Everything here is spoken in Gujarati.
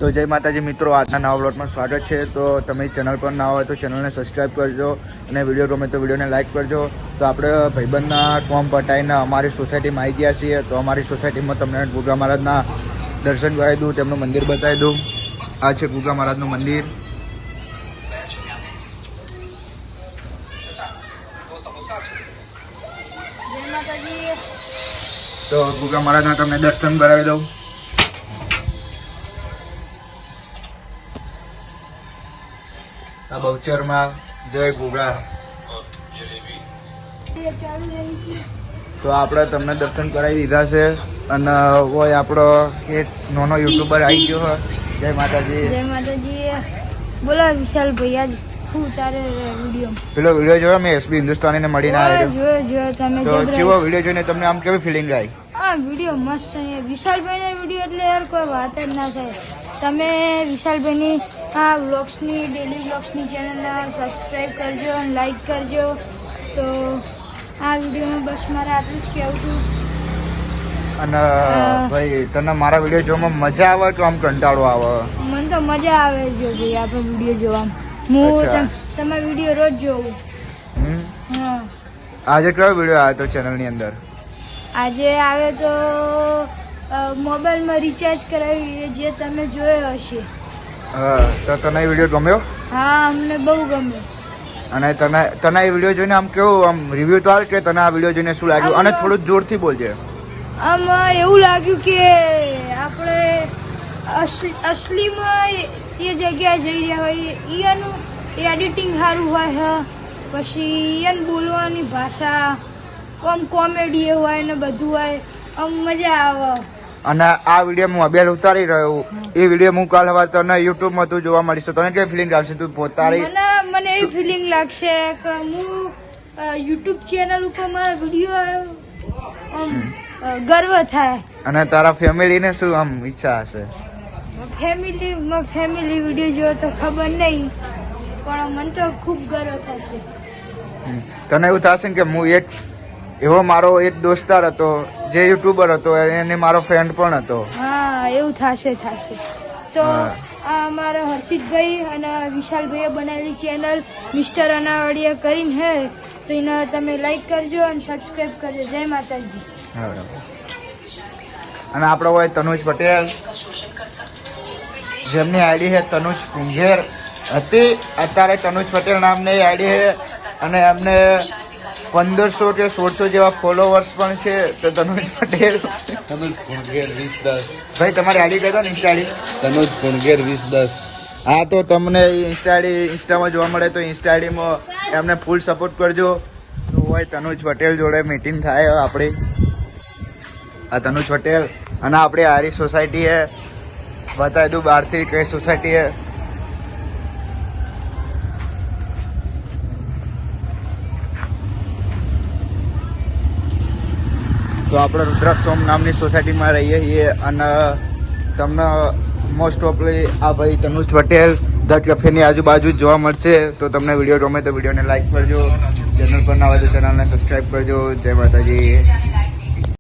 તો જય માતાજી મિત્રો, આજના નવા બ્લોગમાં સ્વાગત છે. તો તમે ચેનલ પર ના હોય તો ચેનલને સબસ્ક્રાઈબ કરજો અને વિડીયો ગમે તો વિડીયોને લાઈક કરજો. તો આપણે ભાઈબંધના કોમ પટાઈને અમારી સોસાયટીમાં આવી ગયા છીએ. તો અમારી સોસાયટીમાં તમને ગુગા મહારાજના દર્શન કરાવી દઉં, તેમનું મંદિર બતાવી દઉં. આ છે ગુગા મહારાજનું મંદિર. તો ગુગા મહારાજના તમને દર્શન કરાવી દઉં. આ બહુચરમાં જય ગુગા. તો આપણે તમને દર્શન કરાવી દીધા છે અને હોય આપણો એક નાનો યુટ્યુબર આવી ગયો હોય. જય માતાજી. જય માતાજી. બોલો વિશાલ ભાઈ, આજ હું તારે વિડીયો પેલો વિડીયો જોયો મેં એસબી હિન્દુસ્તાનીને મળીને આવ્યો. જોયો તમે તો કેવો વિડીયો જોઈને તમને આમ કેવી ફિલિંગ આવી? હા, વિડીયો મસ્ત છે. વિશાલભાઈનો વિડીયો એટલે યાર કોઈ વાત જ ના થાય. તમે વિશાલભાઈની આ વ્લોગ્સની ડેલી વ્લોગ્સની ચેનલને સબસ્ક્રાઈબ કરજો અને લાઈક કરજો. તો આ વિડીયોમાં બસ મારે આટલું જ કહેવું હતું. અને ભાઈ તને મારા વિડીયો જોવામાં મજા આવે કે આમ કંટાળો આવે? મને તો મજા આવે છે ભાઈ આપણો વિડીયો જોવામાં. હું તમારો વિડીયો રોજ જોઉં. હા. આજે કયો વિડીયો આવ્યો તો ચેનલની અંદર? આજે આવે તો મોબાઈલમાં રિચાર્જ કરાવી જે તમે જોયો હશે. હા, તો તને એ વિડીયો ગમ્યો? હા, અમને બહુ ગમ્યો. અને તને એ વિડીયો જોઈને આમ કેવું આમ રિવ્યુ તો આવે કે તને આ વિડીયો જોઈને શું લાગ્યું? અને થોડું જોરથી બોલજે. આમ એવું લાગ્યું કે આપણે અસલીમાં તે જગ્યાએ જઈ રહ્યા હોય. એનું એડિટિંગ સારું હોય, પછી એને બોલવાની ભાષા આમ કોમેડી હોય ને બધું હોય, આમ મજા આવે. અને આ વિડીયો હું અભ્યાસ ઉતારી રહ્યો, એ વિડીયો હું કાલ હવે તને યુટ્યુબમાં તું જોવા મળીશ. તો તને કેવી ફિલિંગ આવશે? તું પોતારી મને એવી ફિલિંગ લાગશે કે હું યુટ્યુબ ચેનલ ઉપર મારા વિડીયો ગર્વ થાય. અને તારા ફેમિલીને શું આમ ઈચ્છા હશે? ફેમિલી વિડીયો જોયો તો ખબર નહીં, પણ મને તો ખૂબ ગર્વ થશે. તને એવું થશે ને કે હું એક એવો મારો એક દોસ્તાર હતો જે યુટ્યુબર હતો, એને મારો ફ્રેન્ડ પણ હતો. હા, એવું થશે. તો આ અમારા હર્ષિતભાઈ અને વિશાલભાઈએ બનાવેલી ચેનલ મિસ્ટર અનાવાડિયા કરીને હે, તો એને તમે લાઈક કરજો અને સબસ્ક્રાઈબ કરજો. જય માતાજી. અને આપણો હોય તનુજ પટેલ, જેમની આઈડી છે તનુજ કુંઘેર હતી. અત્યારે તનુજ પટેલ નામની આઈડી છે અને એમને 1500 કે 1600 જેવા ફોલોવર્સ પણ છે. તો તનુજ પટેલ તનુજ કુણગેર 2010. ભાઈ તમારી આઈડી કહી દો ને, ઇન્સ્ટા આઈડી. તનુજ કુણગેર 2010. હા, તો તમને ઇન્સ્ટામાં જોવા મળે તો ઇન્સ્ટા આઈડીમાં એમને ફૂલ સપોર્ટ કરજો. તો હોય તનુજ પટેલ જોડે મીટિંગ થાય આપણી. આ તનુજ પટેલ અને આપણે આરી સોસાયટી હે, બતાવી દઉં બહારથી કઈ સોસાયટી હે. તો આપણે રુદ્રાક્ષ સોમ નામની સોસાયટીમાં રહીએ છીએ અને તમને મોસ્ટ ઓફલી આ ભાઈ તનુજ પટેલ ધ કેફેની આજુબાજુ જ જોવા મળશે. તો તમને વિડીયો ગમે તો વિડીયોને લાઈક કરજો, ચેનલ પર ના હોય તો ચેનલને સબસ્ક્રાઈબ કરજો. જય માતાજી.